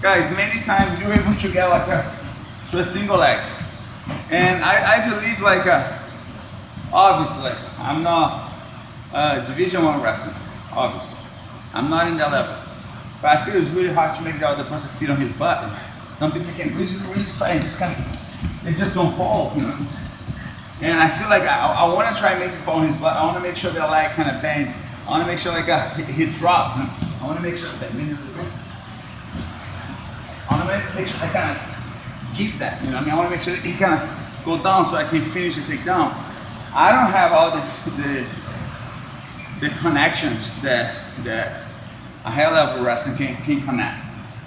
Guys, many times you're able to get like to a single leg. And I believe like, obviously, I'm not Division 1 wrestling, obviously. I'm not in that level. But I feel it's really hard to make the other person sit on his butt. Some people can really try and just kind of, they just don't fall, you know. And I feel like I want to try and make it fall on his butt. I want to make sure that leg kind of bends. I want to make sure like he drop. I want to make sure that I want to make sure I kind of keep that. You know what I mean? I want to make sure that he kind of go down so I can finish the takedown. I don't have all the connections that a high level wrestling can connect.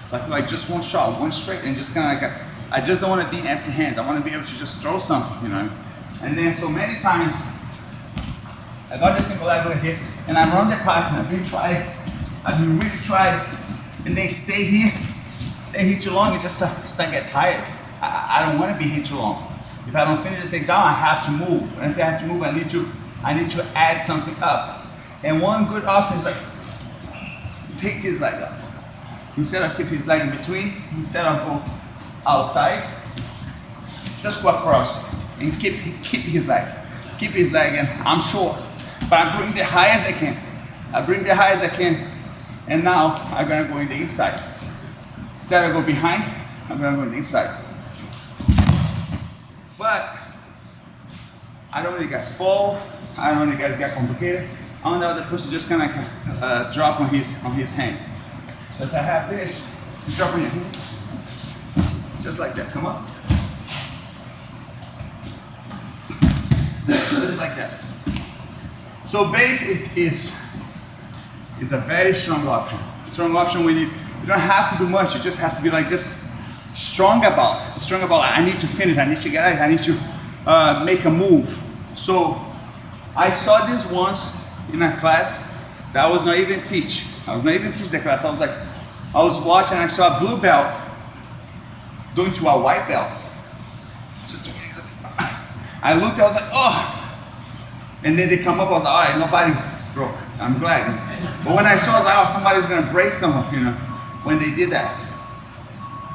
So I feel like just one shot, one straight, and just kind of like I just don't want to be empty hands. I want to be able to just throw something, you know. And then so many times I got this single leg over here, and I run the pipe, and I've been really trying, and they stay here too long, and just start get tired. I don't want to be here too long. If I don't finish the takedown, I have to move. When I say I have to move, I need to add something up. And one good option is like pick his leg up. Instead of keep his leg in between, instead of go outside, just go across and keep his leg. Keep his leg, and I'm short, but I bring the high as I can. I bring the high as I can, and now I'm gonna go in the inside. Instead of go behind, I'm gonna go in the inside. But I don't want you guys fall. I don't want you guys get complicated. I want the other person just kind of drop on his hands. So if I have this, drop on your hand, just like that. Come on, just like that. So base is a very strong option. Strong option when you don't have to do much. You just have to be like just strong about it. Strong about I need to finish. I need to get out. I need to make a move. So I saw this once in a class that I was not even teach. I was not even teach the class. I was watching. I saw a blue belt going to a white belt. I looked. I was like, oh. And then they come up. I was like, all right, nobody's broke. I'm glad. But when I saw, I was like, oh, somebody's gonna break someone, you know, when they did that.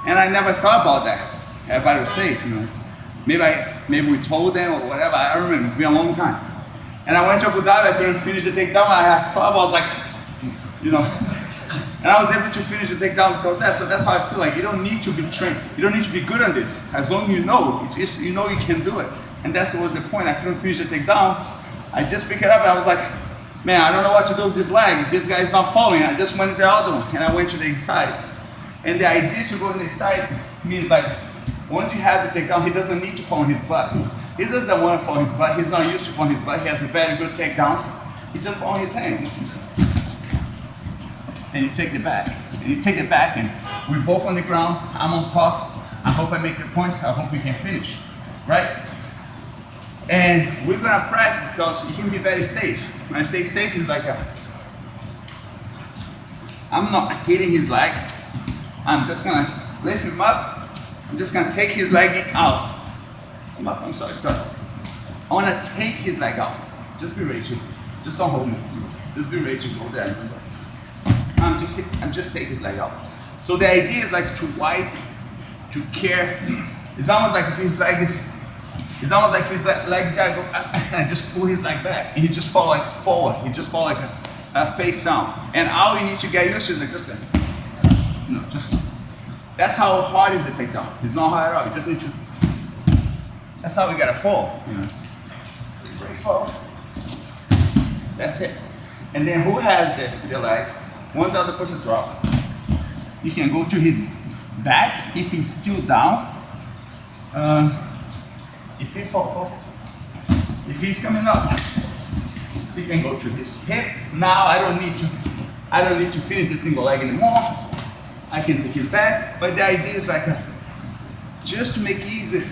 And I never thought about that. Everybody was safe, you know. Maybe we told them or whatever. I don't remember. It's been a long time. And I went to Abu Dhabi. I couldn't finish the takedown. I thought I was like, you know. And I was able to finish the takedown because of that. So that's how I feel like you don't need to be trained. You don't need to be good on this. As long as you know, you know you can do it. And that was the point. I couldn't finish the takedown. I just picked it up and I was like, man, I don't know what to do with this leg. This guy is not falling. I just went to the other one and I went to the inside. And the idea to go to the inside means like, once you have the takedown, he doesn't need to fall on his butt. He doesn't want to fall on his butt. He's not used to fall on his butt. He has a very good takedowns. He just fall on his hands. And you take it back. And you take it back and we're both on the ground. I'm on top. I hope I make the points. I hope we can finish, right? And we're gonna practice because you can be very safe. When I say safe, it's like I'm not hitting his leg. I'm just gonna lift him up. I'm just gonna take his leg out. Come up, I'm sorry, Scott. I wanna take his leg out. Just be ready to, just don't hold me. Just be ready to go there. I'm just taking his leg out. So the idea is like to wipe, to care. It's almost like if his leg is, it's almost like his leg gotta go, and I just pull his leg back. And he just fall like forward. He just fall like a face down. And all you need to get used to is like just like, you know, just, that's how hard is the takedown. It's not hard at all. You just need to, that's how we gotta fall, you know. Break fall. That's it. And then who has the leg? Once the other person drop, you can go to his back if he's still down. If he fall, if he's coming up, he can go to his hip. Now I don't need to finish the single leg anymore. I can take his back, but the idea is like just to make it easy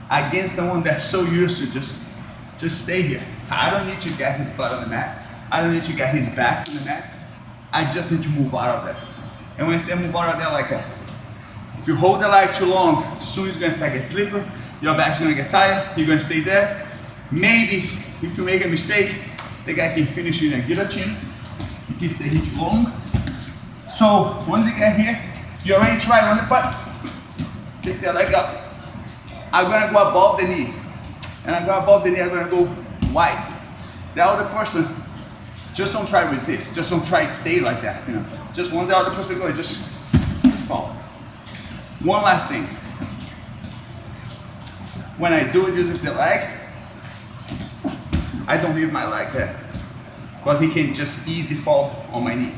against someone that's so used to just stay here. I don't need to get his butt on the mat. I don't need to get his back on the mat. I just need to move out of there. And when I say move out of there, like if you hold the leg too long, soon it's gonna start getting slippery. Your back's gonna get tired. You're gonna stay there. Maybe if you make a mistake, the guy can finish you in a guillotine if you stay here too long. So once you get here, You already tried on the butt. Take that leg up. I'm gonna go above the knee. And I'm going above the knee, I'm gonna go wide. The other person, just don't try to resist. Just don't try to stay like that, you know. Just when the other person goes, just fall. One last thing. When I do it using the leg, I don't leave my leg there. Because he can just easy fall on my knee.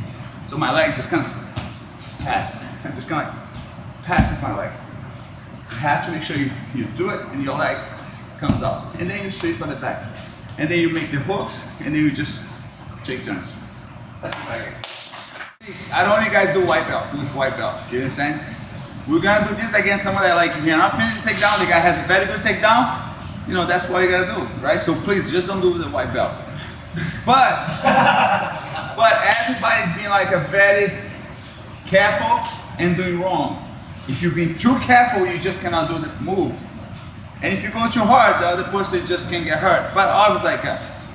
So my leg just kind of pass. I just kind of pass with my leg. You have to make sure you do it and your leg comes out. And then you switch from the back. And then you make the hooks and then you just take turns. That's what I guess. I don't want you guys do white belt with white belt. You understand? We're gonna do this against someone that like, if you're not finished the takedown, the guy has a very good takedown, you know, that's what you gotta do, right? So please, just don't do with the white belt. But everybody's being like a very careful and doing wrong. If you're being too careful, you just cannot do the move. And if you go too hard, the other person just can get hurt. But obviously, like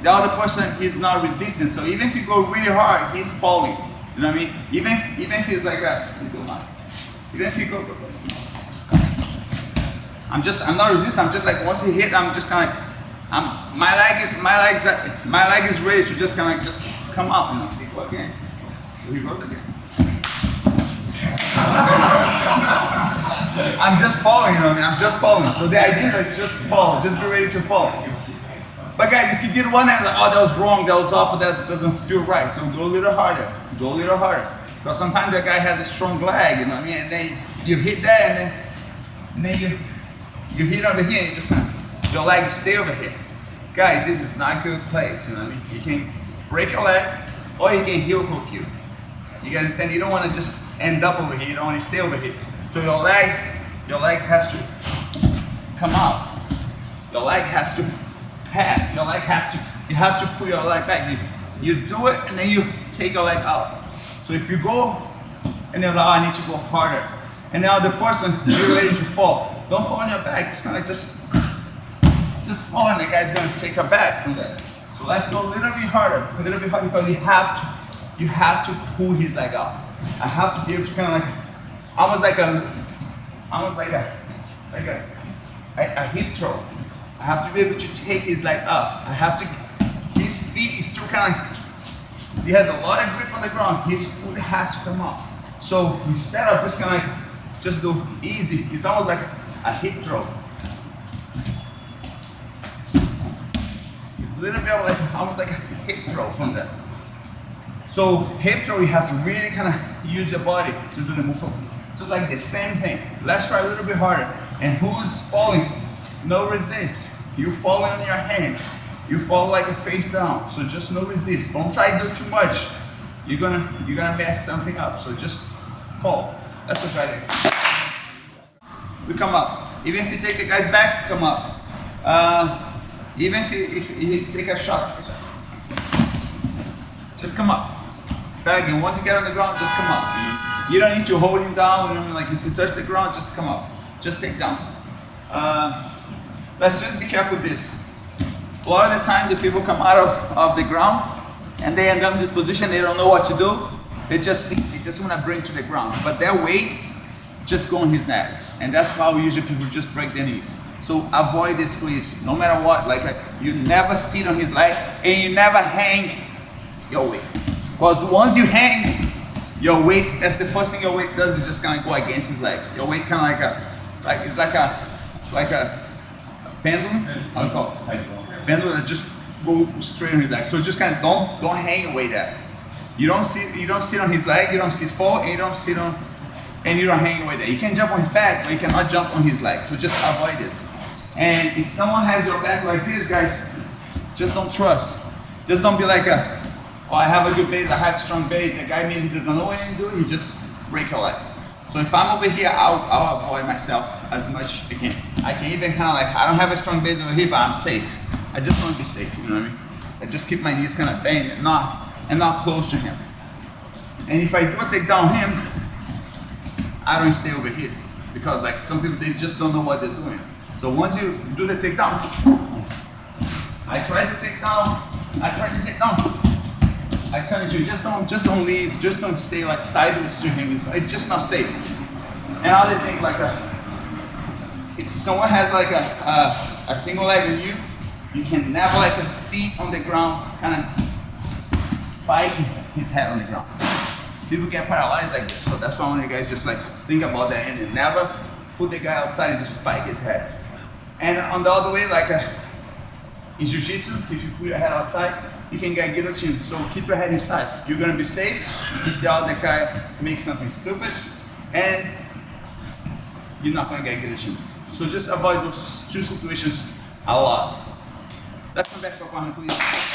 the other person, he's not resisting. So even if you go really hard, he's falling. You know what I mean? Even if he's like that, even if you go, I'm not resisting. I'm just like once he hit, I'm just kind of, my leg is ready to just kind of like just come up. You know, he go again. So he goes again. I'm just falling, you know what I mean? I'm just falling. So the idea is like just fall, just be ready to fall. But guys, if you did one hand, like, oh, that was wrong, that was awful, that doesn't feel right. So go a little harder, go a little harder. Because sometimes that guy has a strong leg, you know what I mean? And then you hit that, and then you hit over here, and you just kind of, your leg stay over here. Guys, this is not a good place, you know what I mean? You can break your leg, or you can heel hook you. You understand? You don't want to just end up over here, you don't want to stay over here. So your leg has to come out. Your leg has to pass. Your leg has to, you have to pull your leg back. You do it and then you take your leg out. So if you go and then like, oh, I need to go harder. And now the person, you're ready to fall. Don't fall on your back. It's kind of like just fall and the guy's going to take her back from that. So let's go a little bit harder because you have to pull his leg out. I have to be able to kind of like, almost like a hip throw. I have to be able to take his leg up. I have to, his feet is still kind of like, he has a lot of grip on the ground. His foot has to come up. So instead of just kind of like, just do easy, it's almost like a hip throw. It's a little bit like, almost like a hip throw from that. So hip throw, you have to really kind of use your body to do the move. So like the same thing. Let's try a little bit harder. And who's falling? No resist. You fall on your hands. You fall like a face down. So just no resist. Don't try to do too much. You're gonna mess something up. So just fall. Let's go try this. We come up. Even if you take the guy's back, come up. Even if you take a shot, just come up. Start again. Once you get on the ground, just come up. You don't need to hold him down. You know what I mean? Like if you touch the ground, just come up. Just take downs. Let's just be careful with this. A lot of the time, the people come out of the ground and they end up in this position. They don't know what to do. They just want to bring to the ground, but their weight just go on his neck, and that's why usually people just break their knees. So avoid this, please. No matter what, like you never sit on his leg and you never hang your weight. Because once you hang your weight, that's the first thing your weight does is just kind of go against his leg. Your weight kind of it's like a pendulum. How do you call it? Pendulum that just go straight on his leg. So just kind of don't hang your weight there. You don't sit on his leg. You don't sit forward, and you don't sit on, and you don't hang your weight there. You can jump on his back, but you cannot jump on his leg. So just avoid this. And if someone has your back like this, guys, just don't trust. Just don't be like oh, I have a good base, I have a strong base. The guy maybe doesn't know what to do, he just break your leg. So if I'm over here, I'll avoid myself as much as I can. I can even kind of like, I don't have a strong base over here, but I'm safe. I just want to be safe, you know what I mean? I just keep my knees kind of bent and not close to him. And if I do take down him, I don't stay over here. Because like some people, they just don't know what they're doing. So once you do the takedown, I try to take down, I turn to you, just don't leave, just don't stay like sideways to him. It's just not safe. Another thing, like if someone has like a single leg on you, you can never like sit on the ground, kind of spiking his head on the ground. People get paralyzed like this, so that's why I want you guys just like think about that and never put the guy outside and just spike his head. And on the other way, like in Jiu-Jitsu, if you put your head outside, you can get guillotine. So keep your head inside. You're gonna be safe if the other guy makes something stupid, and you're not gonna get guillotine. So just avoid those two situations a lot. Let's come back to our corner, please.